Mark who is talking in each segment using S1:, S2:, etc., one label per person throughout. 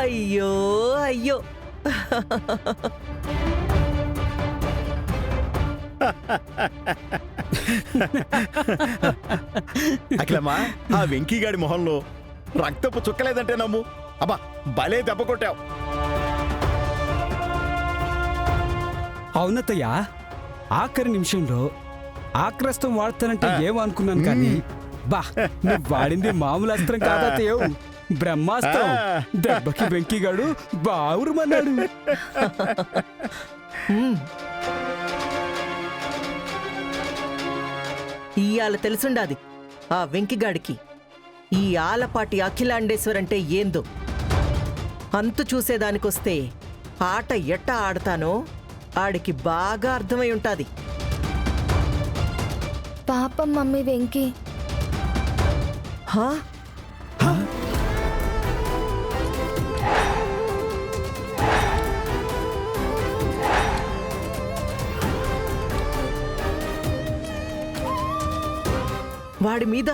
S1: అయ్యో అయ్యో.
S2: అఖిలమ్మా, ఆ వెంకీగాడి మొహంలో రక్తపు చుక్కలేదంటే నమ్ము. అబ్బా, భలే దెబ్బ కొట్టావు.
S3: అవునత్తయ్య, ఆఖరి నిమిషంలో ఆక్రస్తం వాడతానంటే ఏమనుకున్నాను కానీ బా, నువ్వు వాడింది మామూలు అస్త్రం కాదత్తయ్యో, బ్రహ్మాస్త్రం. దెబ్బకి వెంకీగాడు బావురుమన్నాడు.
S1: ఇయాల తెలుసుండాది ఆ వెంకిగాడికి ఈ ఆలపాటి అఖిలాండేశ్వరంటే ఏందో. అంతు చూసేదానికొస్తే ఆట ఎట్టా ఆడతానో ఆడికి బాగా అర్థమై ఉంటాది.
S4: పాపం మమ్మీ వెంకీ.
S1: హా? వాడి మీద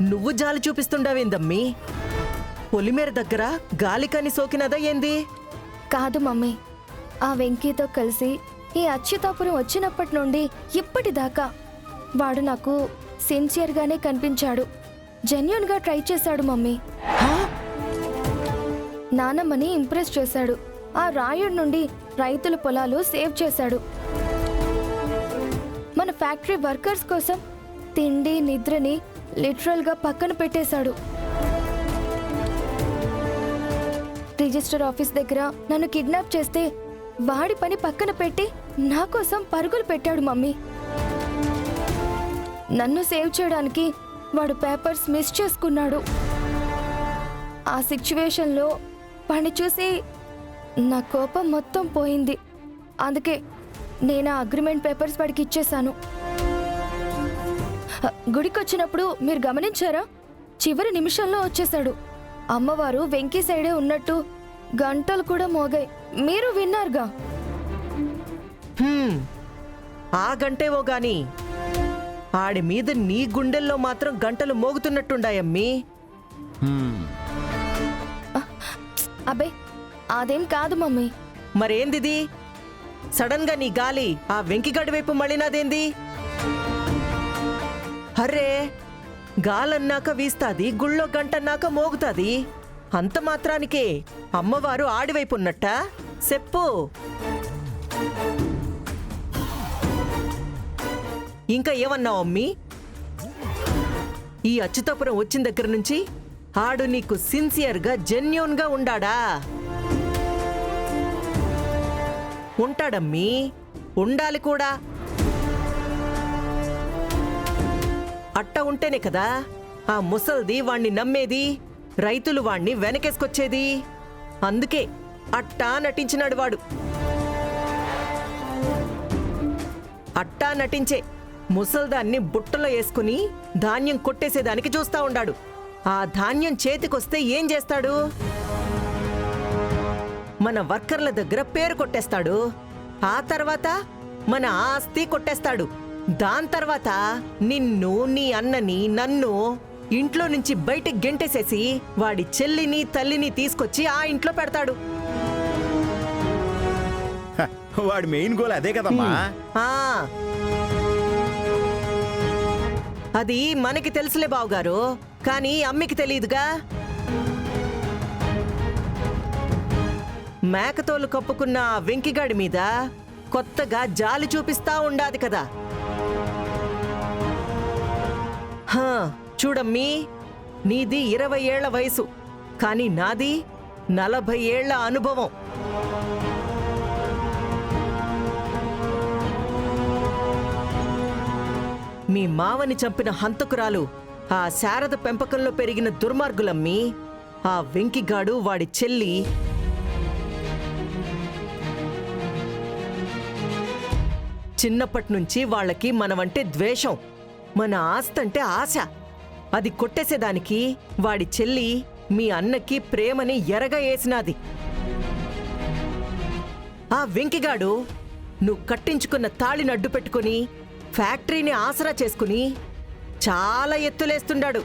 S1: నువ్వు జాలి చూపిస్తుండావేందమ్మీ? పొలిమేర దగ్గర గాలికని సోకినదా ఏంది?
S4: కాదు మమ్మీ, ఆ వెంకీతో కలిసి ఈ అచ్యుతాపురం వచ్చినప్పటి నుండి ఇప్పటిదాకా వాడు నాకు సిన్సియర్గానే కనిపించాడు. జెన్యూన్గా ట్రై చేశాడు మమ్మీ. నానమ్మని ఇంప్రెస్ చేశాడు. ఆ రాయుడి నుండి రైతుల పొలాలు సేవ్ చేశాడు. మన ఫ్యాక్టరీ వర్కర్స్ కోసం తిండి నిద్రని లిటరల్గా పక్కన పెట్టేశాడు. రిజిస్టర్ ఆఫీస్ దగ్గర నన్ను కిడ్నాప్ చేస్తే వాడి పని పక్కన పెట్టి నా కోసం పరుగులు పెట్టాడు మమ్మీ. నన్ను సేవ్ చేయడానికి వాడు పేపర్స్ మిస్ చేసుకున్నాడు. ఆ సిచ్యువేషన్లో వాడిని చూసి నా కోపం మొత్తం పోయింది. అందుకే నేను ఆ అగ్రిమెంట్ పేపర్స్ వాడికి ఇచ్చేశాను. గుడికొచ్చినప్పుడు మీరు గమనించారా? చివరి నిమిషంలో వచ్చేశాడు. అమ్మవారు వెంకీ సైడే ఉన్నట్టు గంటలు కూడా మోగాయి. మీరు విన్నారుగా.
S1: ఆ గంటేవో గాని ఆడి మీద నీ గుండెల్లో మాత్రం గంటలు మోగుతున్నట్టుండాయమ్మీ.
S4: అబ్బే, అదేం కాదు మమ్మీ.
S1: మరేందిది? సడన్ గా నీ గాలి ఆ వెంకిగడి వైపు మళ్ళినాదేంది? అర్రే, గాలన్నాక వీస్తాది, గుళ్ళో గంటన్నాక మోగుతాది. అంత మాత్రానికే అమ్మవారు ఆడివైపు ఉన్నట్టా? చెప్పు. ఇంకా ఏమన్నావు అమ్మీ? ఈ అచ్యుతాపురం వచ్చిన దగ్గర నుంచి ఆడు నీకు సిన్సియర్గా జెన్యూన్గా ఉండాడా? ఉంటాడమ్మీ, ఉండాలి కూడా. అట్ట ఉంటేనే కదా ఆ ముసల్ది వాణ్ణి నమ్మేది, రైతులు వాణ్ణి వెనకేసుకొచ్చేది. అందుకే అట్టా నటించినాడు వాడు. అట్టా నటించే ముసల్దాన్ని బుట్టలో వేసుకుని ధాన్యం కొట్టేసేదానికి చూస్తా ఉండాడు. ఆ ధాన్యం చేతికొస్తే ఏం చేస్తాడు? మన వర్కర్ల దగ్గర పేరు కొట్టేస్తాడు. ఆ తర్వాత మన ఆస్తి కొట్టేస్తాడు. దాని తర్వాత నిన్ను, నీ అన్నని, నన్ను ఇంట్లో నుంచి బయటికి గెంటేసేసి వాడి చెల్లిని తల్లిని తీసుకొచ్చి ఆ ఇంట్లో పెడతాడు.
S2: వాడి మెయిన్ గోల్ అదే కదమ్మా.
S1: అది మనకి తెలుసులే బావగారు, కానీ అమ్మికి తెలియదుగా. మేకతోలు కప్పుకున్న వెంకిగాడి మీద కొత్తగా జాలి చూపిస్తా ఉండాది కదా. చూడమ్మీ, నీది 20 ఏళ్ల వయసు, కానీ నాది 40 ఏళ్ల అనుభవం. మీ మావని చంపిన హంతకురాలు ఆ శారద పెంపకంలో పెరిగిన దుర్మార్గులమ్మీ. ఆ వెంకిగాడు, వాడి చెల్లి చిన్నప్పటినుంచి వాళ్ళకి మనమంటే ద్వేషం, మన ఆస్తంటే ఆశ. అది కొట్టేసేదానికి వాడి చెల్లి మీ అన్నకి ప్రేమని ఎరగా వేసినాది. ఆ వెంకిగాడు నువ్వు కట్టించుకున్న తాళిని అడ్డు పెట్టుకుని ఫ్యాక్టరీని ఆసరా చేసుకుని చాలా ఎత్తులేస్తుండాడు.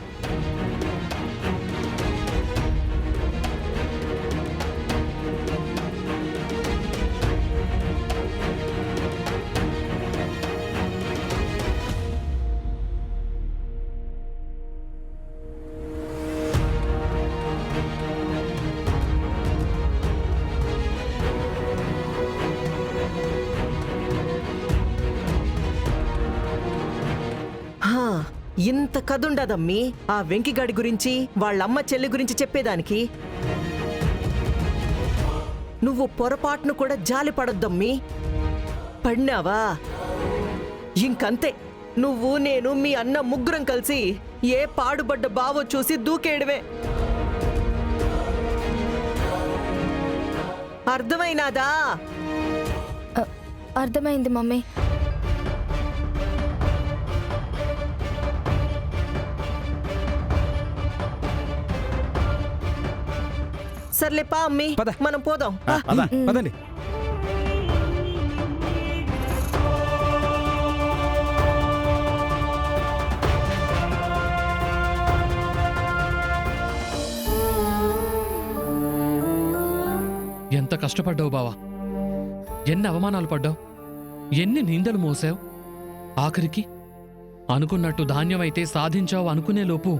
S1: ఇంత కదుండదమ్మీ ఆ వెంకిగాడి గురించి వాళ్ళమ్మ చెల్లి గురించి చెప్పేదానికి. నువ్వు పొరపాటును కూడా జాలి పడొద్దమ్మీ. పడినావా ఇంకంతే. నువ్వు నేను మీ అన్న ముగ్గురం కలిసి ఏ పాడుబడ్డ బావో చూసి దూకేయడమే. అర్థమైనాదా?
S4: అర్థమైంది మమ్మీ.
S1: సర్లే పా అమ్మీ,
S3: పద.
S1: మనం పోదాం. పా.
S3: పదండి.
S5: ఎంత కష్టపడ్డావు బావా, ఎన్ని అవమానాలు పడ్డావు, ఎన్ని నిందలు మోసావు. ఆఖరికి అనుకున్నట్టు ధాన్యమైతే సాధించావు అనుకునే లోపు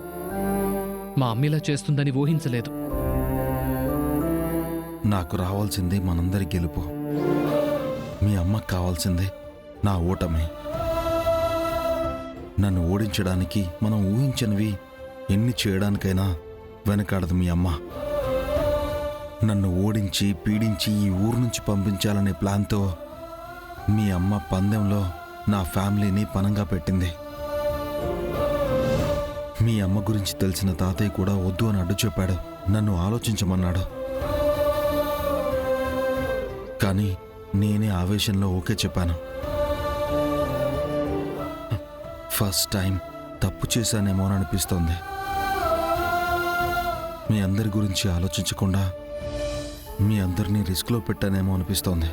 S5: మా అమ్మిలా చేస్తుందని ఊహించలేదు.
S6: నాకు రావాల్సింది మనందరి గెలుపు. మీ అమ్మకు కావాల్సింది నా ఓటమి. నన్ను ఓడించడానికి మనం ఊహించనివి ఎన్ని చేయడానికైనా వెనకాడదు మీ అమ్మ. నన్ను ఓడించి పీడించి ఈ ఊరు నుంచి పంపించాలనే ప్లాన్తో మీ అమ్మ పందెంలో నా ఫ్యామిలీని పనంగా పెట్టింది. మీ అమ్మ గురించి తెలిసిన తాతయ్య కూడా వద్దు అని అడ్డు చెప్పాడు, నన్ను ఆలోచించమన్నాడు. కానీ నేనే ఆవేశంలో ఓకే చెప్పాను. ఫస్ట్ టైం తప్పు చేశానేమోననిపిస్తోంది. మీ అందరి గురించి ఆలోచించకుండా మీ అందరినీ రిస్క్లో పెట్టానేమో అనిపిస్తోంది.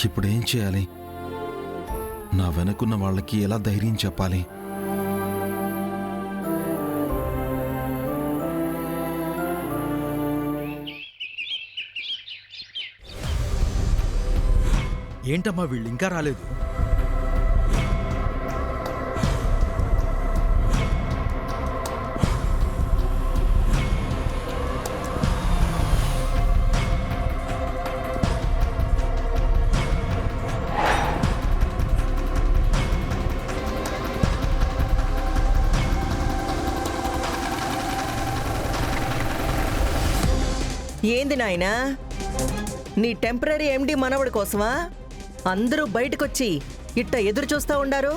S6: ఇప్పుడేం చేయాలి? నా వెనకున్న వాళ్ళకి ఎలా ధైర్యం చెప్పాలి?
S2: ఏంటమ్మా వీళ్ళు ఇంకా రాలేదు?
S1: ఏంది నాయనా, నీ టెంపరీ ఎండి మనవడి కోసమా అందరూ బయటకొచ్చి ఇట్ట ఎదురు చూస్తా ఉండారు?